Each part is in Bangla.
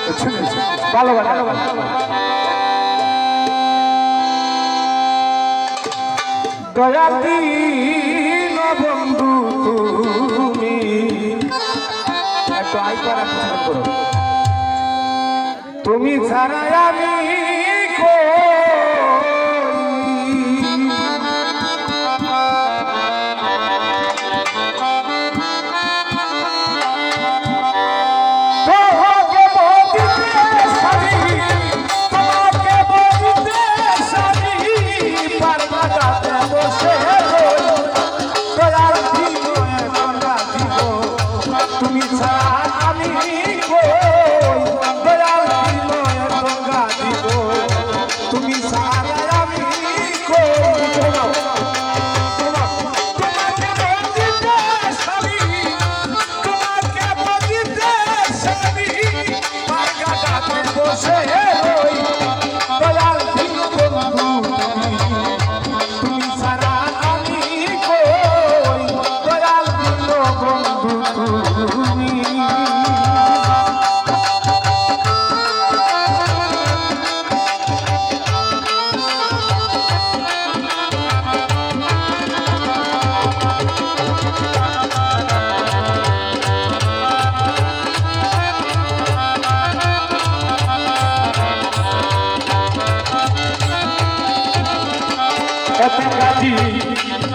ভালো ভালো দয়াল দীন বন্ধু তুমি একটু আইপার করো তুমি ছাড়া আমি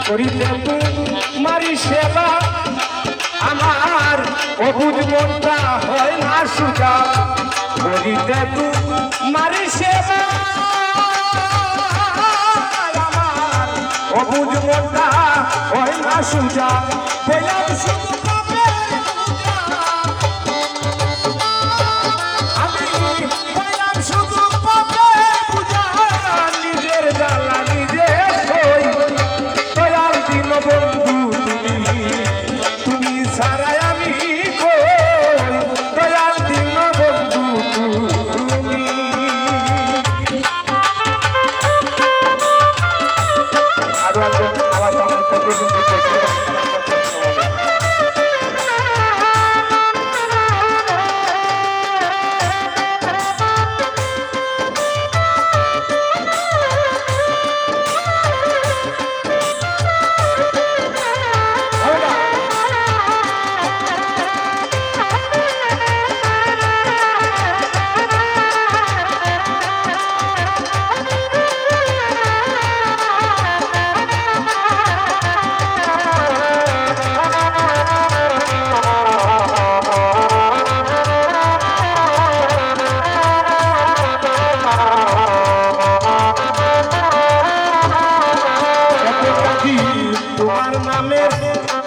করিতে মারি সেবা আমার অবুঝ মনটা হয় না সুজা করিতে মারি সেবা আমার অবুঝ মনটা হয় না সুজা পেলাম শুধু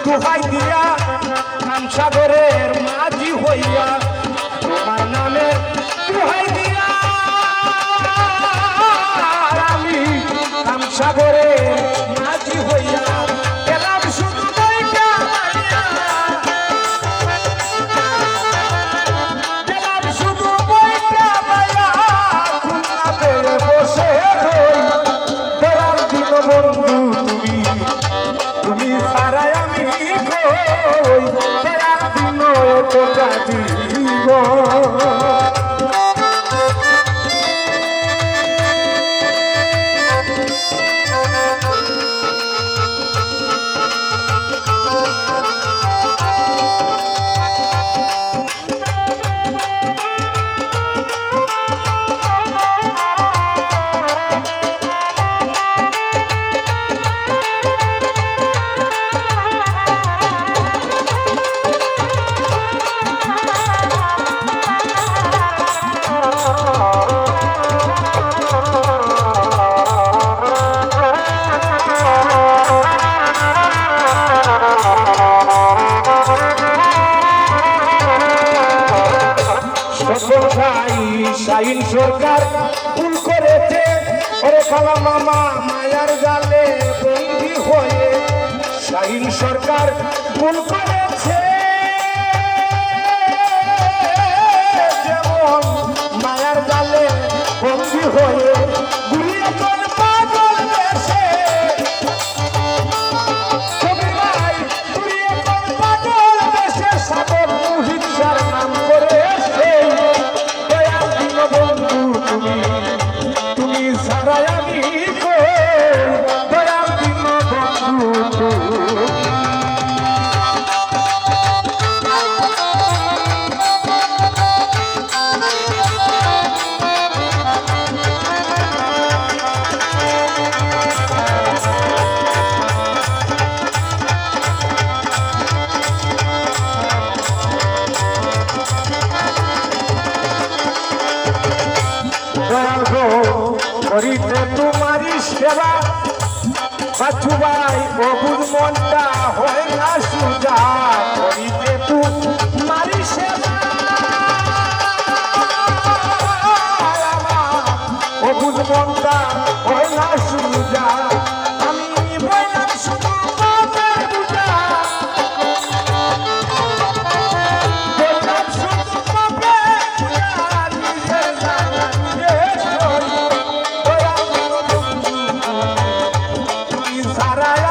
দোহাই দিয়া সাগরের মাঝি হইয়া তোমার নামে দোহাই দিয়া আমি সাগরের মাঝি হইয়া গেলাম শুধু গেলাম শুধু বসে দয়াল দিন বন্ধু তুমি সারাই আমি শাহিন সরকার ভুল করেছে ওরে খালা মামা মায়ার জালে বন্দী হয়ে শাহিন সরকার ভুল করেছে যেমন মায়ার জালে বন্দী হয়ে ঘুরিয়ে কোন পাগল দেশে কবি ভাই ঘুরিয়ে কোন পাগল দেশে সাগর মুহিত নাম করে করিতে তোমারই সেবা বাছু ভাই অবুধ মনটা হয় না সুজা করিতে তোমারই সেবা অবুধ মনটা হয় না সুজা আমি বললাম শুধু বাপের বুঝা বললাম শুধু বাপের বুঝা নিজের জানা নিজের শরীর ওরা তুমি সারা